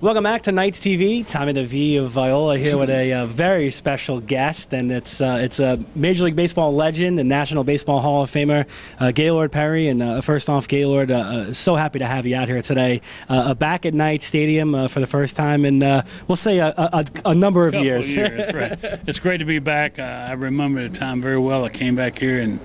Welcome back to Knights TV. Tommy the Viola here with a very special guest, and it's a Major League Baseball legend and National Baseball Hall-of-Famer Gaylord Perry. And first off, Gaylord, so happy to have you out here today, back at Knights Stadium for the first time in we'll say a number of years. Right. It's great to be back. I remember the time very well. I came back here and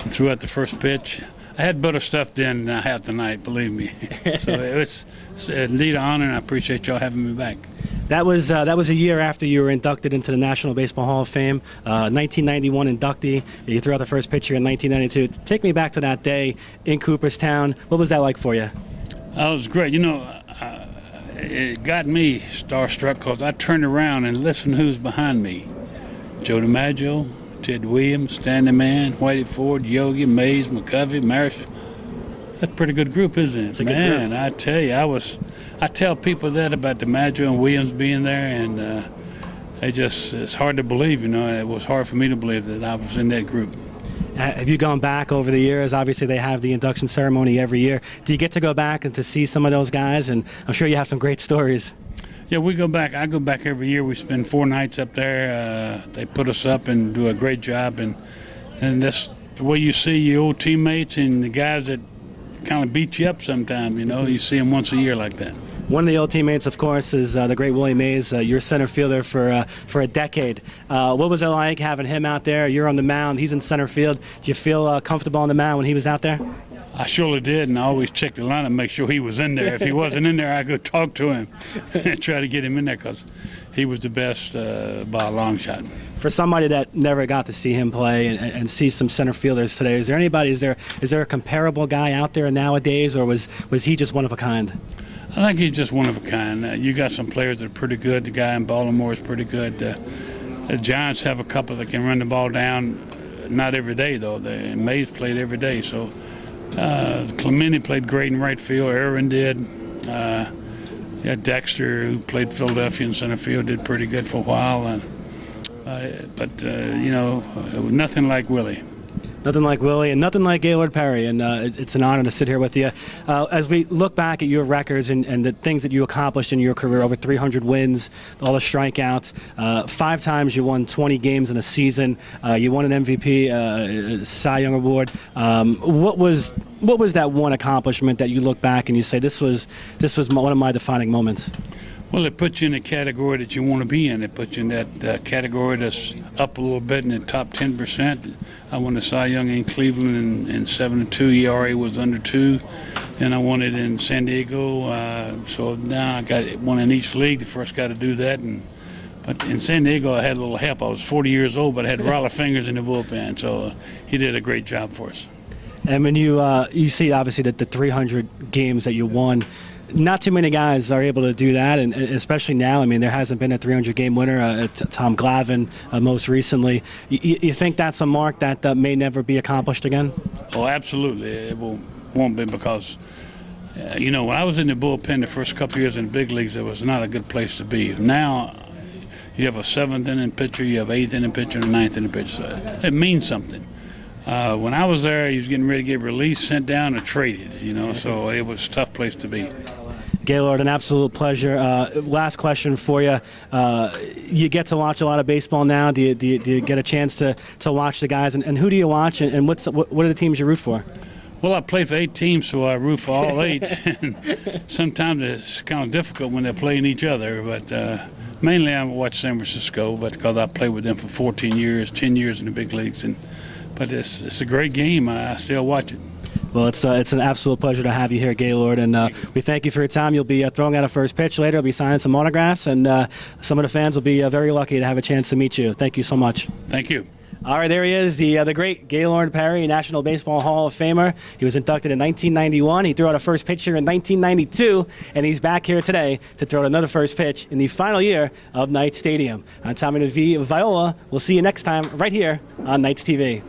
threw out the first pitch. I had better stuff then than I have tonight, believe me. So it's indeed an honor, and I appreciate y'all having me back. That was a year after you were inducted into the National Baseball Hall of Fame, 1991 inductee. You threw out the first pitch here in 1992. Take me back to that day in Cooperstown. What was that like for you? It was great. You know, it got me starstruck because I turned around and listened who's behind me. Joe DiMaggio, Ted Williams, Stanley Man, Whitey Ford, Yogi, Mays, McCovey, Marshall. That's a pretty good group, isn't it? It's a good group. Man, I tell you, I tell people that about DiMaggio and Williams being there, and it's hard to believe, you know. It was hard for me to believe that I was in that group. Have you gone back over the years? Obviously, they have the induction ceremony every year. Do you get to go back and to see some of those guys? And I'm sure you have some great stories. Yeah, we go back. I go back every year. We spend 4 nights up there. They put us up and do a great job. And that's the way you see your old teammates and the guys that kind of beat you up sometimes, you know. You see them once a year like that. One of the old teammates, of course, is the great Willie Mays, your center fielder for a decade. What was it like having him out there? You're on the mound. He's in center field. Did you feel comfortable on the mound when he was out there? I surely did, and I always checked the lineup to make sure he was in there. If he wasn't in there, I'd go talk to him and try to get him in there because he was the best by a long shot. For somebody that never got to see him play and see some center fielders today, is there a comparable guy out there nowadays, or was he just one of a kind? I think he's just one of a kind. You got some players that are pretty good. The guy in Baltimore is pretty good. The Giants have a couple that can run the ball down. Not every day, though. Mays played every day, so Clemente played great in right field. Aaron did. Dexter, who played Philadelphia in center field, did pretty good for a while. But you know, nothing like Willie. Nothing like Willie and nothing like Gaylord Perry, and it's an honor to sit here with you. As we look back at your records and the things that you accomplished in your career, over 300 wins, all the strikeouts, 5 times you won 20 games in a season, you won an MVP, Cy Young Award. What was that one accomplishment that you look back and you say, this was one of my defining moments? Well, it puts you in a category that you want to be in. It puts you in that category that's up a little bit in the top 10%. I won the Cy Young in Cleveland in 7-2. ERA was under 2. Then I won it in San Diego. So now I got one in each league. The first got to do that. But in San Diego, I had a little help. I was 40 years old, but I had Rollie Fingers in the bullpen. So he did a great job for us. And when you see, obviously, that the 300 games that you won, not too many guys are able to do that, and especially now. I mean, there hasn't been a 300-game winner. Tom Glavine most recently. You think that's a mark that may never be accomplished again? Oh, absolutely. It won't be because, you know, when I was in the bullpen the first couple of years in the big leagues, it was not a good place to be. Now you have a 7th-inning pitcher, you have 8th-inning pitcher, and a 9th-inning pitcher. So it means something. When I was there, he was getting ready to get released, sent down, or traded, you know, so it was a tough place to be. Gaylord, an absolute pleasure. Last question for you. You get to watch a lot of baseball now. Do you get a chance to watch the guys? And who do you watch, and what are the teams you root for? Well, I play for 8 teams, so I root for all 8. And sometimes it's kind of difficult when they're playing each other, but mainly I watch San Francisco, but because I played with them for 14 years, 10 years in the big leagues. But it's a great game. I still watch it. Well, it's an absolute pleasure to have you here, Gaylord, and we thank you for your time. You'll be throwing out a first pitch later. You'll be signing some autographs, and some of the fans will be very lucky to have a chance to meet you. Thank you so much. Thank you. All right, there he is, the great Gaylord Perry, National Baseball Hall of Famer. He was inducted in 1991. He threw out a first pitch here in 1992, and he's back here today to throw out another first pitch in the final year of Knights Stadium. I'm Tommy the Viola. We'll see you next time right here on Knights TV.